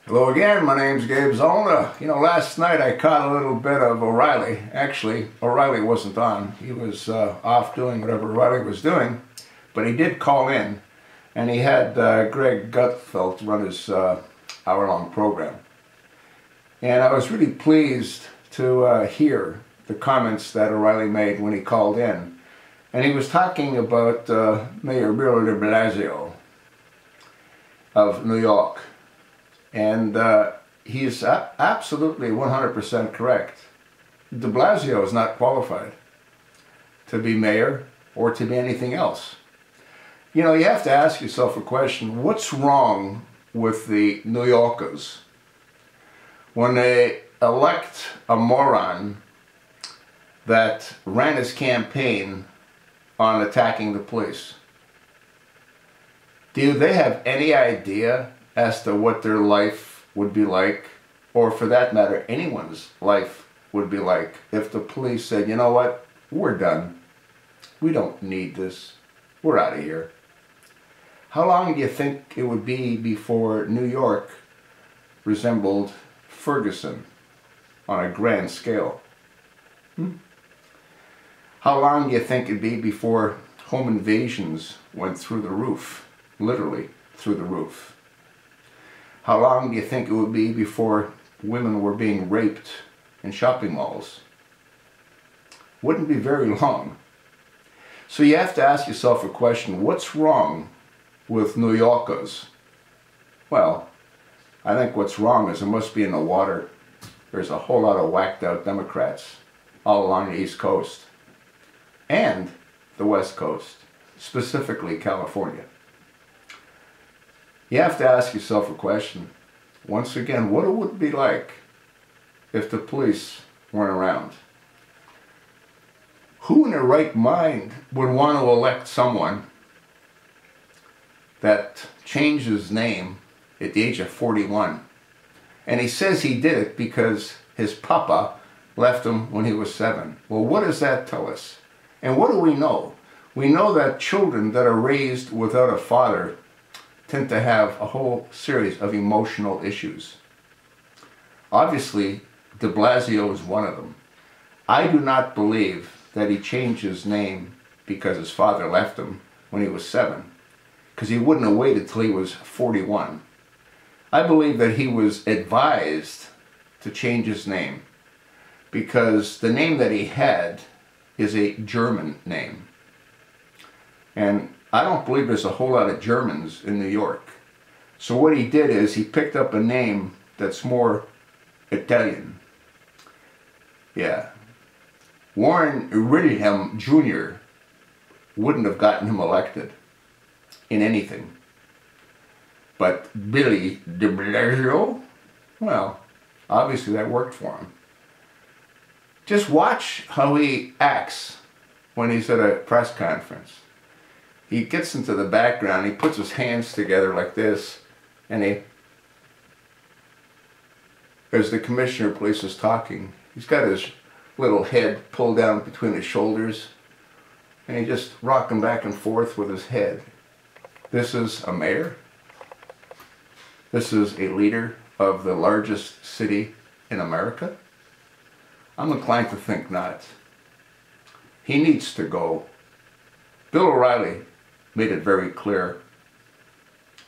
Hello again, my name's Gabe Zollner. Last night I caught a little bit of O'Reilly. Actually, O'Reilly wasn't on. He was off doing whatever O'Reilly was doing, but he did call in, and he had Greg Gutfeld run his hour-long program. And I was really pleased to hear the comments that O'Reilly made when he called in. And he was talking about Mayor de Blasio of New York. And he's absolutely 100% correct. De Blasio is not qualified to be mayor or to be anything else. You have to ask yourself a question. What's wrong with the New Yorkers when they elect a moron that ran his campaign on attacking the police? Do they have any idea as to what their life would be like, or for that matter, anyone's life would be like, if the police said, you know what, we're done. We don't need this. We're out of here. How long do you think it would be before New York resembled Ferguson on a grand scale? How long do you think it'd be before home invasions went through the roof, literally through the roof? How long do you think it would be before women were being raped in shopping malls? Wouldn't be very long. So you have to ask yourself a question. What's wrong with New Yorkers? Well, I think what's wrong is it must be in the water. There's a whole lot of whacked out Democrats all along the East Coast and the West Coast, specifically California. You have to ask yourself a question. Once again, what it would be like if the police weren't around? Who in their right mind would want to elect someone that changed his name at the age of 41? And he says he did it because his papa left him when he was 7. Well, what does that tell us? And what do we know? We know that children that are raised without a father tend to have a whole series of emotional issues. Obviously, de Blasio is one of them. I do not believe that he changed his name because his father left him when he was 7, because he wouldn't have waited till he was 41. I believe that he was advised to change his name because the name that he had is a German name. And I don't believe there's a whole lot of Germans in New York. So what he did is he picked up a name that's more Italian. Yeah. Warren Ridingham Jr. wouldn't have gotten him elected in anything. But Billy de Blasio, well, obviously that worked for him. Just watch how he acts when he's at a press conference. He gets into the background, he puts his hands together like this, and as the commissioner of police is talking, he's got his little head pulled down between his shoulders, and he's just rocking back and forth with his head. This is a mayor. This is a leader of the largest city in America. I'm inclined to think not. He needs to go. Bill O'Reilly made it very clear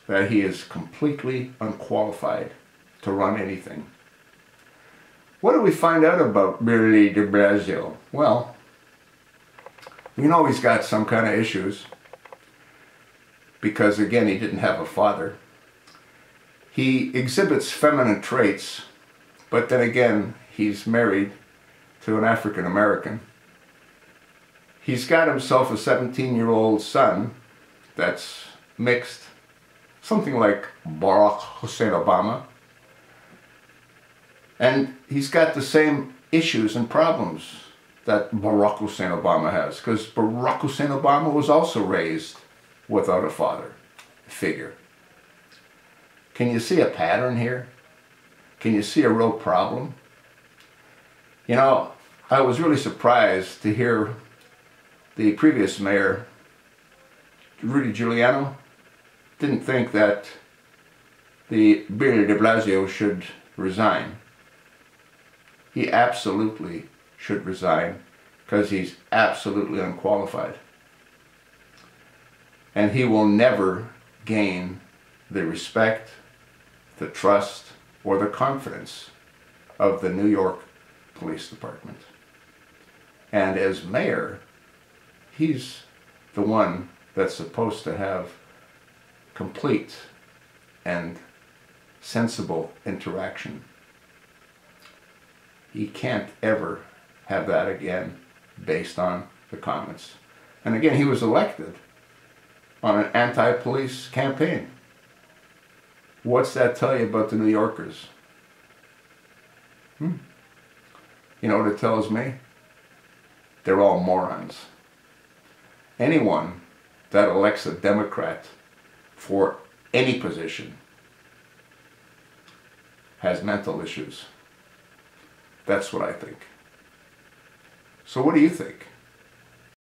that he is completely unqualified to run anything. What do we find out about Billy de Blasio? Well, we know he's got some kind of issues because, again, he didn't have a father. He exhibits feminine traits, but then again, he's married to an African American. He's got himself a 17-year-old son that's mixed, something like Barack Hussein Obama. And he's got the same issues and problems that Barack Hussein Obama has, because Barack Hussein Obama was also raised without a father figure. Can you see a pattern here? Can you see a real problem? I was really surprised to hear the previous mayor, Rudy Giuliani, didn't think that the Mayor de Blasio should resign. He absolutely should resign because he's absolutely unqualified. And he will never gain the respect, the trust, or the confidence of the New York Police Department. And as mayor, he's the one that's supposed to have complete and sensible interaction. He can't ever have that again based on the comments. And again, he was elected on an anti-police campaign. What's that tell you about the New Yorkers? You know what it tells me? They're all morons. Anyone that elects a Democrat for any position has mental issues. That's what I think. So what do you think?